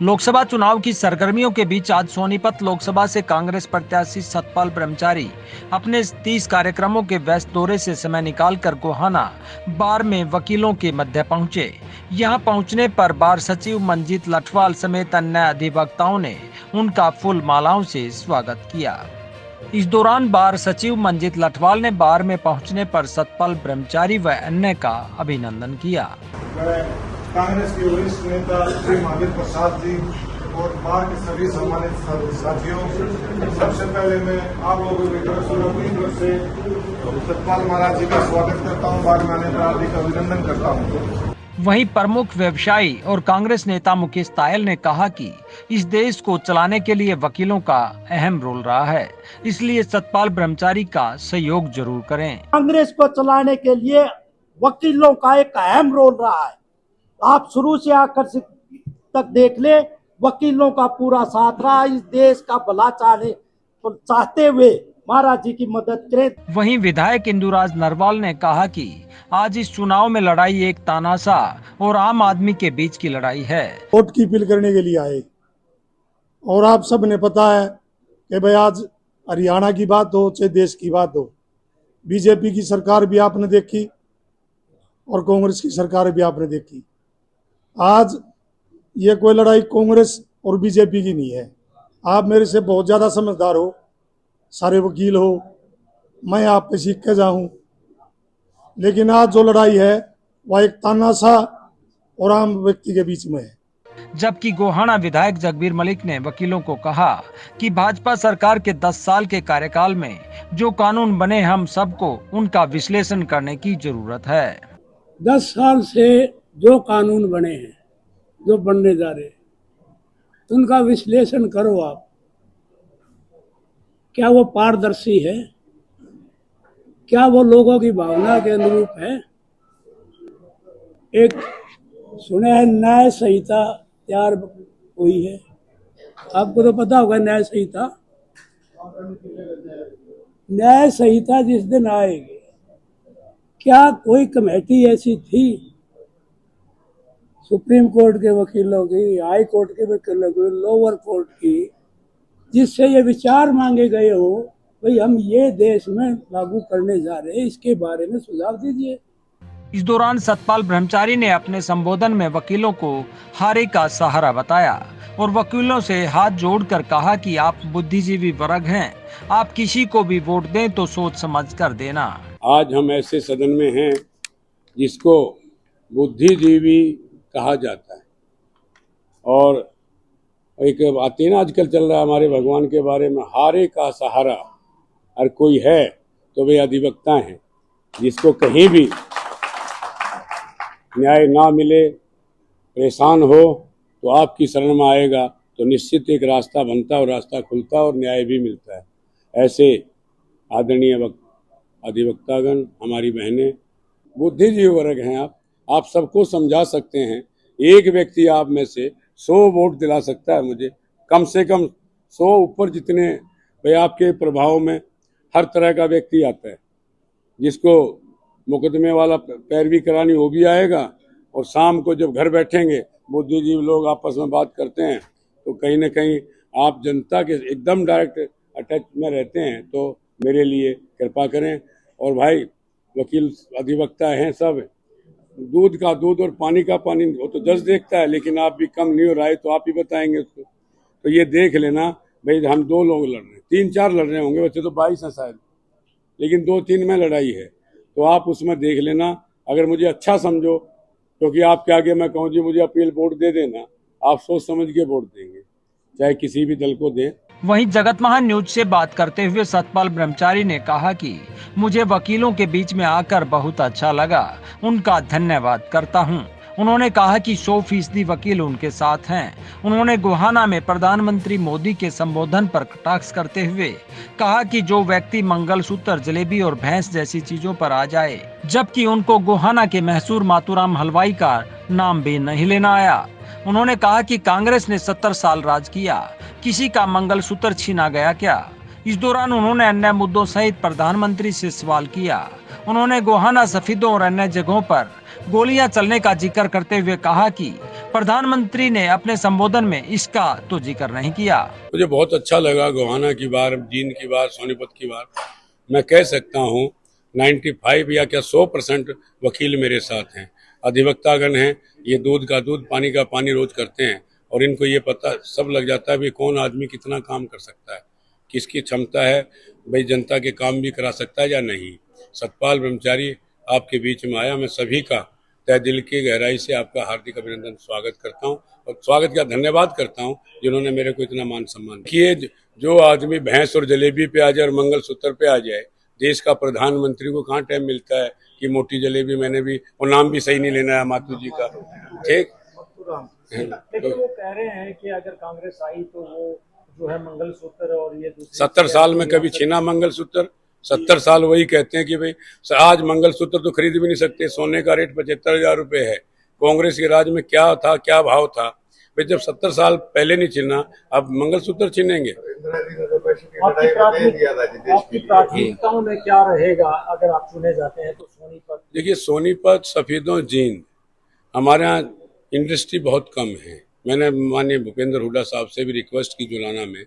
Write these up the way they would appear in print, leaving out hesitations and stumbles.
लोकसभा चुनाव की सरगर्मियों के बीच आज सोनीपत लोकसभा से कांग्रेस प्रत्याशी सतपाल ब्रह्मचारी अपने 30 कार्यक्रमों के व्यस्त दौरे से समय निकालकर गोहाना बार में वकीलों के मध्य पहुंचे। यहां पहुंचने पर बार सचिव मंजीत लठवाल समेत अन्य अधिवक्ताओं ने उनका फूल मालाओं से स्वागत किया। इस दौरान बार सचिव मंजीत लठवाल ने बार में पहुंचने पर सतपाल ब्रह्मचारी व अन्य का अभिनंदन किया। कांग्रेस के वरिष्ठ नेता श्री महावीर प्रसाद जी और बार के सभी सम्मानित साथियों, सबसे पहले मैं आप लोगों की तरफ से अपनी तरफ से सतपाल महाराज जी का स्वागत करता हूं, बार में आने पर हार्दिक अभिनंदन करता हूं। वहीं प्रमुख व्यवसायी और कांग्रेस नेता मुकेश तायल ने कहा कि इस देश को चलाने के लिए वकीलों का अहम रोल रहा है, इसलिए सतपाल ब्रह्मचारी का सहयोग जरूर करें। कांग्रेस को चलाने के लिए वकीलों का एक अहम रोल रहा है। आप शुरू से आकर तक देख ले, वकीलों का पूरा साथ रहा। इस देश का भला चाहते हुए महाराज जी की मदद करें। वहीं विधायक इंदुराज नरवाल ने कहा कि आज इस चुनाव में लड़ाई एक तानाशाह और आम आदमी के बीच की लड़ाई है। वोट की अपील करने के लिए आए और आप सब ने पता है कि भाई आज हरियाणा की बात हो चाहे देश की बात हो, बीजेपी की सरकार भी आपने देखी और कांग्रेस की सरकार भी आपने देखी। आज ये कोई लड़ाई कांग्रेस और बीजेपी की नहीं है। आप मेरे से बहुत ज़्यादा समझदार हो, सारे वकील हो, मैं आप पे सीख के जाऊँ, लेकिन आज जो लड़ाई है वह एक तानाशाह और आम व्यक्ति के बीच में है। जबकि गोहाना विधायक जगबीर मलिक ने वकीलों को कहा कि भाजपा सरकार के 10 साल के कार्यकाल में जो कानून बने, हम सबको उनका विश्लेषण करने की जरूरत है। 10 साल से जो कानून बने हैं, जो बनने जा रहे हैं, उनका विश्लेषण करो आप। क्या वो पारदर्शी है? क्या वो लोगों की भावना के अनुरूप है? एक सुने है न्याय संहिता तैयार हुई है, आपको तो पता होगा न्याय संहिता। न्याय संहिता जिस दिन आएगी, क्या कोई कमेटी ऐसी थी सुप्रीम कोर्ट के वकीलों की, हाई कोर्ट के वकीलों की, लोअर कोर्ट की, जिससे ये विचार मांगे गए हो भाई हम ये देश में लागू करने जा रहे हैं, इसके बारे में सुझाव दीजिए। इस दौरान सतपाल ब्रह्मचारी ने अपने संबोधन में वकीलों को हारे का सहारा बताया और वकीलों से हाथ जोड़कर कहा कि आप बुद्धिजीवी वर्ग हैं, आप किसी को भी वोट दें तो सोच समझ कर देना। आज हम ऐसे सदन में हैं जिसको बुद्धिजीवी कहा जाता है, और एक बात है ना आजकल चल रहा है हमारे भगवान के बारे में, हारे का सहारा। और कोई है तो वे अधिवक्ता हैं, जिसको कहीं भी न्याय ना मिले, परेशान हो, तो आपकी शरण में आएगा तो निश्चित एक रास्ता बनता और रास्ता खुलता और न्याय भी मिलता है। ऐसे आदरणीय अधिवक्तागण, हमारी बहनें, बुद्धिजीवी वर्ग हैं आप सबको समझा सकते हैं। एक व्यक्ति आप में से 100 वोट दिला सकता है मुझे, कम से कम 100 ऊपर जितने भाई आपके प्रभाव में हर तरह का व्यक्ति आता है। जिसको मुकदमे वाला पैरवी करानी वो भी आएगा, और शाम को जब घर बैठेंगे बुद्धिजीवी लोग आपस में बात करते हैं तो कहीं ना कहीं आप जनता के एकदम डायरेक्ट अटैच में रहते हैं। तो मेरे लिए कृपा करें। और भाई वकील अधिवक्ता हैं सब, दूध का दूध और पानी का पानी वो तो जज देखता है, लेकिन आप भी कम नहीं हो रहा है तो आप ही बताएंगे उसको। तो ये देख लेना भाई, हम 2 लोग लड़ रहे हैं, 3-4 लड़ रहे होंगे, वैसे तो 22 हैं शायद, लेकिन 2-3 में लड़ाई है। तो आप उसमें देख लेना, अगर मुझे अच्छा समझो, क्योंकि आपके आगे मैं कहूँ जी मुझे अपील वोट दे देना, आप सोच समझ के वोट देंगे, चाहे किसी भी दल को दें। वहीं जगत महान न्यूज से बात करते हुए सतपाल ब्रह्मचारी ने कहा कि मुझे वकीलों के बीच में आकर बहुत अच्छा लगा, उनका धन्यवाद करता हूं। उन्होंने कहा कि 100% वकील उनके साथ हैं। उन्होंने गोहाना में प्रधानमंत्री मोदी के संबोधन पर कटाक्ष करते हुए कहा कि जो व्यक्ति मंगलसूत्र, जलेबी और भैंस जैसी चीजों पर आ जाए, जबकि उनको गोहाना के मशहूर मातूराम हलवाई का नाम भी नहीं लेना आया। उन्होंने कहा कि कांग्रेस ने 70 साल राज किया, किसी का मंगलसूत्र छीना गया क्या? इस दौरान उन्होंने अन्य मुद्दों सहित प्रधानमंत्री से सवाल किया। उन्होंने गोहाना, सफीदों और अन्य जगहों पर गोलियां चलने का जिक्र करते हुए कहा कि प्रधानमंत्री ने अपने संबोधन में इसका तो जिक्र नहीं किया। मुझे बहुत अच्छा लगा गोहाना की बार, जींद की बार, सोनीपत की बार। मैं कह सकता हूँ 95 या क्या 100% वकील मेरे साथ हैं, अधिवक्तागण हैं। ये दूध का दूध, पानी का पानी रोज करते हैं और इनको ये पता सब लग जाता है भाई कौन आदमी कितना काम कर सकता है, किसकी क्षमता है, भाई जनता के काम भी करा सकता है या नहीं। सतपाल ब्रह्मचारी आपके बीच में आया, मैं सभी का तय दिल की गहराई से आपका हार्दिक अभिनंदन स्वागत करता हूं और स्वागत का धन्यवाद करता हूं जिन्होंने मेरे को इतना मान सम्मान किए। जो आदमी भैंस और जलेबी पे आ जाए और मंगलसूत्र पे आ जाए, देश का प्रधानमंत्री को कहाँ टाइम मिलता है कि मोटी जलेबी, मैंने भी वो नाम भी सही नहीं लेना है मातू जी का, ठीक। लेकिन वो कह रहे हैं कि अगर कांग्रेस आई तो वो जो है मंगलसूत्र और ये 70 साल में कभी छीना मंगलसूत्र? 70 साल वही कहते हैं कि भाई आज मंगलसूत्र तो खरीद भी नहीं सकते, सोने का रेट 75,000 रुपए है। कांग्रेस के राज में क्या था, क्या भाव था भाई? जब 70 साल पहले नहीं छीना, अब मंगलसूत्र छीनेंगे? आपकी प्राथमिकताओं में क्या रहेगा अगर आप चुने जाते हैं तो? सोनीपत, देखिए सोनीपत, सफेदों, जींद, हमारे यहाँ इंडस्ट्री बहुत कम है। मैंने माननीय भूपेंद्र हुड्डा साहब से भी रिक्वेस्ट की जुलाना में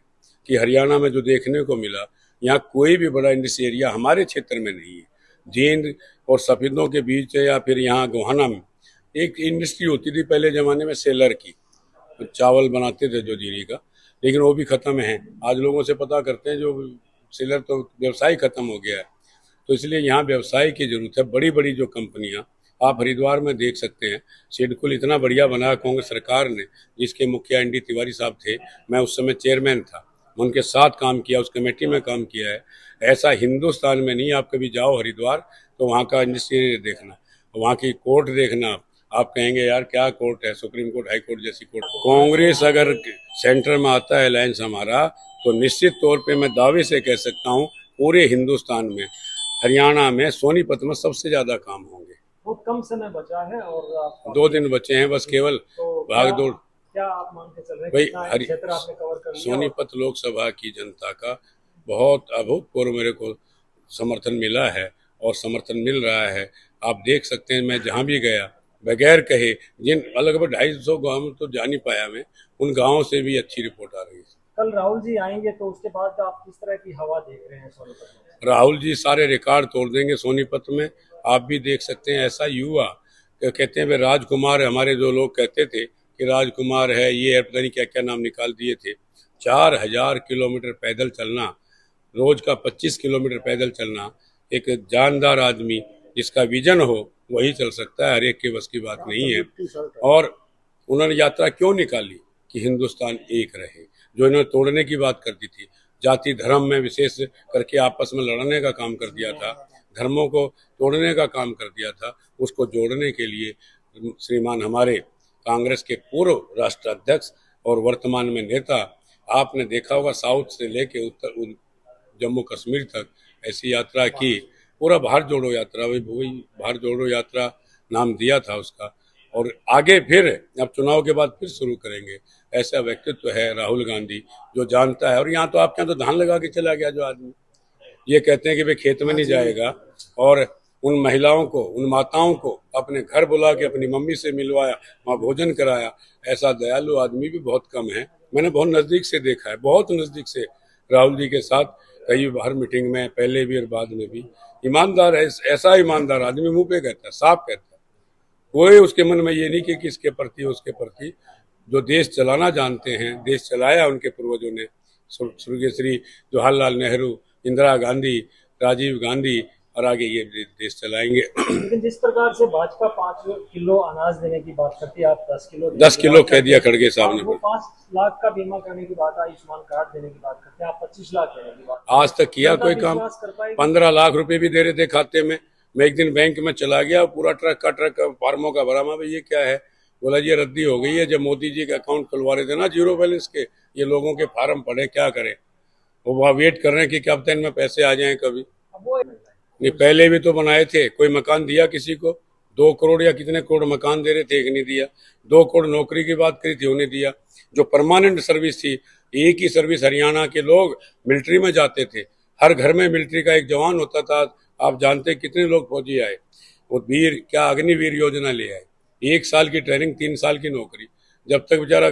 कि हरियाणा में जो देखने को मिला, यहाँ कोई भी बड़ा इंडस्ट्री एरिया हमारे क्षेत्र में नहीं है। जींद और सफेदों के बीच या फिर यहाँ गोहाना में एक इंडस्ट्री होती थी पहले ज़माने में सेलर की, चावल बनाते थे जो जीरी का, लेकिन वो भी ख़त्म है। आज लोगों से पता करते हैं जो सेलर तो व्यवसाय ख़त्म हो गया है, तो इसलिए यहाँ व्यवसाय की ज़रूरत है। बड़ी बड़ी जो कंपनियाँ आप हरिद्वार में देख सकते हैं, सिडकुल इतना बढ़िया बनाया कांग्रेस सरकार ने, जिसके मुखिया ND तिवारी साहब थे, मैं उस समय चेयरमैन था, उनके साथ काम किया, उस कमेटी में काम किया है। ऐसा हिंदुस्तान में नहीं। आप कभी जाओ हरिद्वार तो वहाँ का इंडस्ट्री देखना, वहाँ की कोर्ट देखना, आप कहेंगे यार क्या कोर्ट है, सुप्रीम कोर्ट, हाई कोर्ट जैसी कोर्ट। कांग्रेस अगर सेंटर में आता है अलायंस हमारा, तो निश्चित तौर पे मैं दावे से कह सकता हूँ पूरे हिंदुस्तान में, हरियाणा में, सोनीपत में सबसे ज्यादा काम होंगे। बहुत कम समय बचा है और 2 दिन बचे हैं बस, केवल तो भाग दौड़। क्या आप मान के चल रहे हैं भाई कितना क्षेत्र आपने कवर कर लिया? सोनीपत लोकसभा की जनता का बहुत अभूतपूर्व मेरे को समर्थन मिला है और समर्थन मिल रहा है। आप देख सकते हैं, मैं जहाँ भी गया बगैर कहे, जिन अलग 250 गाँव में तो जा नहीं पाया मैं, उन गाँवों से भी अच्छी रिपोर्ट आ रही है। कल राहुल जी आएंगे तो उसके बाद आप किस तरह की हवा देख रहे हैं सोनीपत में? राहुल जी सारे रिकॉर्ड तोड़ देंगे सोनीपत में। आप भी देख सकते हैं, ऐसा युवा कहते हैं भाई राजकुमार, हमारे जो लोग कहते थे कि राजकुमार है, ये है, पता नहीं क्या क्या नाम निकाल दिए थे। 4000 किलोमीटर पैदल चलना, रोज का 25 किलोमीटर पैदल चलना, एक जानदार आदमी जिसका विजन हो वही चल सकता है, हर एक के बस की बात नहीं है। और उन्होंने यात्रा क्यों निकाली कि हिंदुस्तान एक रहे, जो इन्होंने तोड़ने की बात कर दी थी, जाति धर्म में विशेष करके आपस में लड़ने का काम कर दिया था, धर्मों को तोड़ने का काम कर दिया था, उसको जोड़ने के लिए श्रीमान हमारे कांग्रेस के पूर्व राष्ट्राध्यक्ष और वर्तमान में नेता, आपने देखा होगा साउथ से लेके उत्तर जम्मू कश्मीर तक ऐसी यात्रा की, पूरा भारत जोड़ो यात्रा, वही भारत जोड़ो यात्रा नाम दिया था उसका। और आगे फिर अब चुनाव के बाद फिर शुरू करेंगे। ऐसा व्यक्तित्व है राहुल गांधी जो जानता है। और यहाँ तो आपके यहाँ तो धान लगा के चला गया जो आदमी, ये कहते हैं कि भाई खेत में नहीं जाएगा, और उन महिलाओं को, उन माताओं को अपने घर बुला के अपनी मम्मी से मिलवाया, वहाँ भोजन कराया। ऐसा दयालु आदमी भी बहुत कम है। मैंने बहुत नज़दीक से देखा है, बहुत नज़दीक से राहुल जी के साथ कई बार मीटिंग में, पहले भी और बाद में भी। ईमानदार है, ऐसा ईमानदार आदमी मुंह पे कहता है, साफ कहता है, कोई उसके मन में ये नहीं कि किसके प्रति, उसके प्रति जो देश चलाना जानते हैं, देश चलाया उनके पूर्वजों ने, स्वर्गीय श्री जवाहरलाल नेहरू, इंदिरा गांधी, राजीव गांधी, और आगे ये देश चलाएंगे। लेकिन जिस प्रकार से भाजपा 5 किलो अनाज देने की बात करती है, आप 10 किलो कह दिया खड़गे साहब ने। 5 लाख का बीमा करने की बात, आयुष्मान कार्ड देने की बात करते हैं, आप 25 लाख देने की बात। आज तक किया कोई काम? 15 लाख रुपए भी दे रहे थे खाते में। मैं एक दिन बैंक में चला गया, पूरा ट्रक फार्मों का भरा। मैं भाई ये क्या है? बोला जी रद्दी हो गई है, जब मोदी जी के अकाउंट खुलवा रहे थे ना जीरो बैलेंस के, ये लोगों के फार्म पड़े, क्या करें? वो वहाँ वेट कर रहे हैं कि क्या पता इनमें पैसे आ जाएं कभी। नहीं, पहले भी तो बनाए थे, कोई मकान दिया किसी को? 2 करोड़ या कितने करोड़ मकान दे रहे थे, एक नहीं दिया। 2 करोड़ नौकरी की बात करी थी, उन्हें दिया। जो परमानेंट सर्विस थी, एक ही सर्विस, हरियाणा के लोग मिलिट्री में जाते थे, हर घर में मिलिट्री का एक जवान होता था। आप जानते कितने लोग फौजी आए, वो वीर क्या अग्निवीर योजना ले आए, 1 साल की ट्रेनिंग, 3 साल की नौकरी। जब तक बेचारा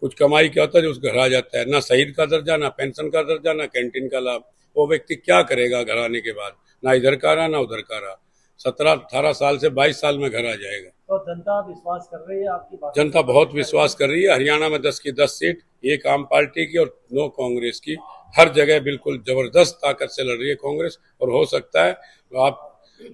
कुछ कमाई क्या होता है जो उस घर आ जाता है, ना शहीद का दर्जा, ना पेंशन का दर्जा, ना कैंटीन का लाभ, वो व्यक्ति क्या करेगा घर आने के बाद? ना इधर का रहा ना उधर का रहा। 17-18 साल से 22 साल में घर आ जाएगा। तो जनता विश्वास कर रही है आपकी बात? जनता बहुत विश्वास कर रही है। हरियाणा में 10 की 10 सीट, एक आम पार्टी की और 9 कांग्रेस की। हर जगह बिल्कुल जबरदस्त ताकत से लड़ रही है कांग्रेस, और हो सकता है आप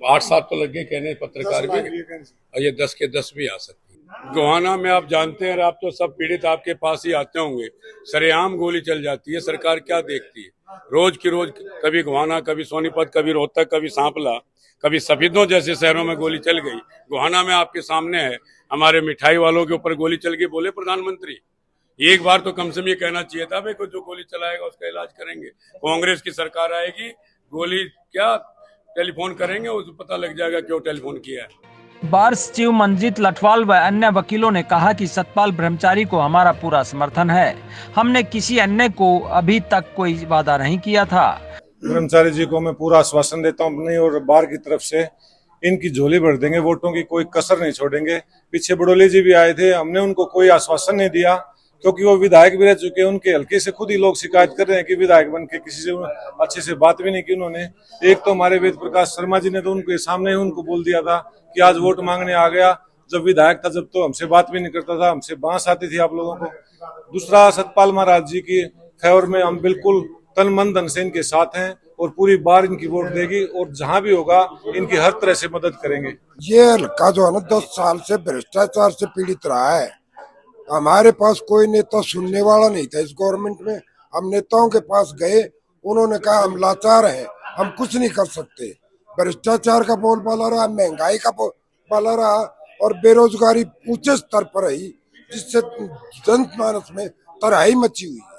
8 साल तो लग गए कहने पत्रकार के, और ये 10 के 10 भी आ सकती है। गोहाना में आप जानते हैं, आप तो सब पीड़ित आपके पास ही आते होंगे, सरेआम गोली चल जाती है। सरकार क्या देखती है? रोज की रोज कभी गोहाना, कभी सोनीपत, कभी रोहतक, कभी सांपला, कभी सफीदों जैसे शहरों में गोली चल गई। गोहाना में आपके सामने है, हमारे मिठाई वालों के ऊपर गोली चल गई। बोले प्रधानमंत्री एक बार तो कम से कम ये कहना चाहिए था, भाई को जो गोली चलाएगा उसका इलाज करेंगे। कांग्रेस की सरकार आएगी, गोली क्या टेलीफोन करेंगे, उसको पता लग जाएगा क्यों टेलीफोन किया है। बार सचिव मंजीत लठवाल व अन्य वकीलों ने कहा कि सतपाल ब्रह्मचारी को हमारा पूरा समर्थन है। हमने किसी अन्य को अभी तक कोई वादा नहीं किया था। ब्रह्मचारी जी को मैं पूरा आश्वासन देता हूँ अपनी और बार की तरफ से, इनकी झोली भर देंगे, वोटों की कोई कसर नहीं छोड़ेंगे। पीछे बड़ोली जी भी आए थे, हमने उनको कोई आश्वासन नहीं दिया क्योंकि वो विधायक भी रह चुके हैं। उनके हल्के से खुद ही लोग शिकायत कर रहे हैं कि विधायक बन के किसी से अच्छे से बात भी नहीं की उन्होंने। एक तो हमारे वेद प्रकाश शर्मा जी ने तो उनके सामने ही उनको बोल दिया था कि आज वोट मांगने आ गया। जब विधायक था जब तो हमसे बात भी नहीं करता था, हमसे बांस आती थी आप लोगों को। दूसरा, सतपाल महाराज जी की फेवर में हम बिल्कुल तन मन धन से इनके साथ हैं और पूरी बार इनकी वोट देगी और जहां भी होगा इनकी हर तरह से मदद करेंगे। ये हल्का जो है ना 10 साल से भ्रष्टाचार से पीड़ित रहा है। हमारे पास कोई नेता सुनने वाला नहीं था इस गवर्नमेंट में। हम नेताओं के पास गए, उन्होंने कहा हम लाचार हैं, हम कुछ नहीं कर सकते। भ्रष्टाचार का बोलबाला रहा, महंगाई का बोलबाला रहा और बेरोजगारी ऊंचे स्तर पर रही, जिससे जनमानस में तराही मची हुई है।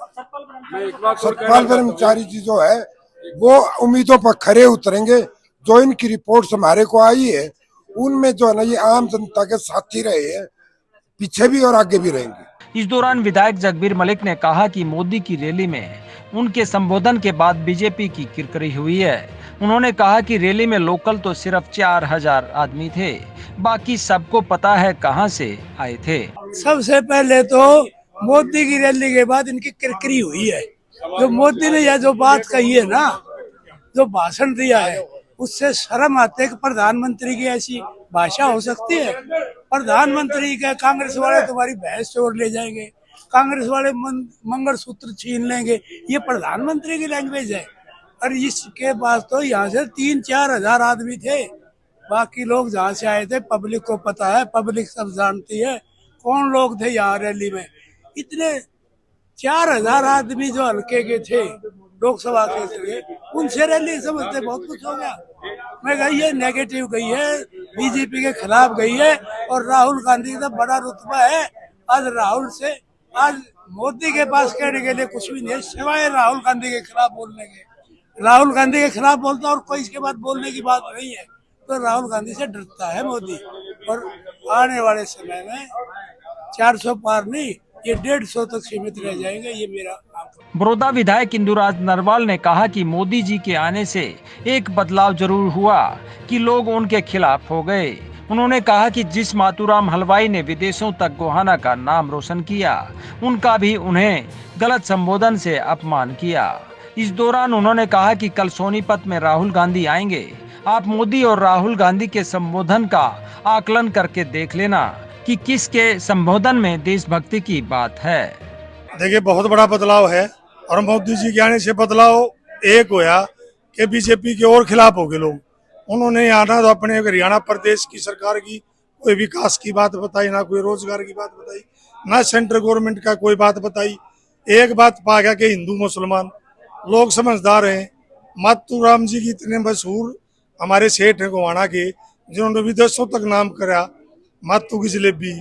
सतपाल ब्रह्मचारी जी जो है वो उम्मीदों पर खरे उतरेंगे। जो इनकी रिपोर्ट्स हमारे को आई है उनमें जो है ना ये आम जनता के साथी रहे हैं, पीछे भी और आगे भी रहेंगे। इस दौरान विधायक जगबीर मलिक ने कहा कि मोदी की रैली में उनके संबोधन के बाद बीजेपी की किरकिरी हुई है। उन्होंने कहा कि रैली में लोकल तो सिर्फ 4000 आदमी थे, बाकी सबको पता है कहां से आए थे। सबसे पहले तो मोदी की रैली के बाद इनकी किरकिरी हुई है। जो मोदी ने यह जो बात कही है ना, जो भाषण दिया है, उससे शर्म आते है कि प्रधानमंत्री की ऐसी भाषा हो सकती है। प्रधानमंत्री के कांग्रेस वाले तुम्हारी भैंस चोर ले जाएंगे, कांग्रेस वाले मंगलसूत्र छीन लेंगे, ये प्रधानमंत्री की लैंग्वेज है। और इसके पास तो यहाँ से 3-4 हजार आदमी थे, बाकी लोग जहाँ से आए थे पब्लिक को पता है, पब्लिक सब जानती है कौन लोग थे यहाँ रैली में। इतने 4000 आदमी जो हल्के के थे लोकसभा के थे, उनसे रैली समझते बहुत कुछ हो गया। मैं गई है नेगेटिव गई है, बीजेपी के खिलाफ गई है और राहुल गांधी का बड़ा रुतबा है। आज राहुल से आज मोदी के पास कहने के लिए कुछ भी नहीं है सिवाय राहुल गांधी के खिलाफ बोलने के। राहुल गांधी के खिलाफ बोलता और कोई इसके बाद बोलने की बात नहीं है। तो राहुल गांधी से डरता है मोदी, और आने वाले समय में 400 पार नहीं, ये 150 तक सीमित रह जाएंगे, ये मेरा। बड़ौदा विधायक इंदुराज नरवाल ने कहा कि मोदी जी के आने से एक बदलाव जरूर हुआ कि लोग उनके खिलाफ हो गए। उन्होंने कहा कि जिस मातूराम हलवाई ने विदेशों तक गोहाना का नाम रोशन किया, उनका भी उन्हें गलत संबोधन से अपमान किया। इस दौरान उन्होंने कहा कि कल सोनीपत में राहुल गांधी आएंगे, आप मोदी और राहुल गांधी के संबोधन का आकलन करके देख लेना कि किसके संबोधन में देशभक्ति की बात है। देखिए बहुत बड़ा बदलाव है और मोदी जी के आने से बदलाव एक होया कि बीजेपी के और खिलाफ हो गए लोग। उन्होंने आना तो अपने हरियाणा प्रदेश की सरकार की कोई विकास की बात बताई, ना कोई रोजगार की बात बताई, ना सेंट्रल गवर्नमेंट का कोई बात बताई। एक बात पा गया कि हिंदू मुसलमान लोग समझदार हैं। मातूराम जी की इतने मशहूर हमारे सेठ हैं गोहाना के, जिन्होंने विदेशों तक नाम करा, मातू की जलेबी,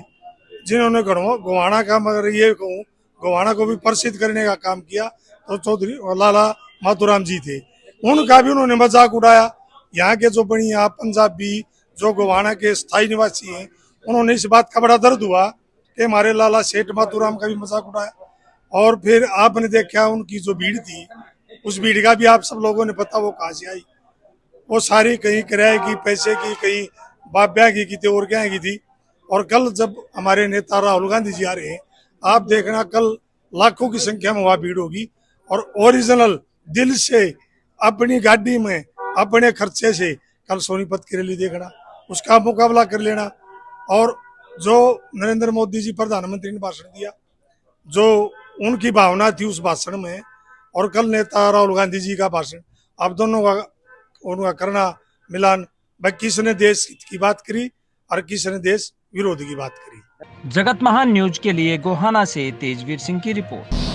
जिन्होंने गोहाना का, मगर ये कहूँ गोहाना को भी प्रसिद्ध करने का काम किया, तो चौधरी लाला मातूराम जी थे। उनका भी उन्होंने मजाक उड़ाया। यहाँ के जो बनिया पंजाबी जो गोहाना के स्थायी निवासी हैं, उन्होंने इस बात का बड़ा दर्द हुआ कि हमारे लाला सेठ मातूराम का भी मजाक उड़ाया। और फिर आपने देखा उनकी जो भीड़ थी, उस भीड़ का भी आप सब लोगों ने पता वो कहाँ से आई। वो सारी कहीं किराए की, पैसे की, कहीं बाप ब्याह की थी और क्या की थी। और कल जब हमारे नेता राहुल गांधी जी आ रहे हैं, आप देखना कल लाखों की संख्या में वहां भीड़ होगी और ओरिजिनल दिल से अपनी गाड़ी में अपने खर्चे से कल सोनीपत की रैली देखना, उसका मुकाबला कर लेना। और जो नरेंद्र मोदी जी प्रधानमंत्री ने भाषण दिया, जो उनकी भावना थी उस भाषण में, और कल नेता राहुल गांधी जी का भाषण, अब दोनों का उनका करना मिलान, भाई किसने देश की बात करी और किसने देश विरोधी की बात करी। जगत महान न्यूज के लिए गोहाना से तेजवीर सिंह की रिपोर्ट।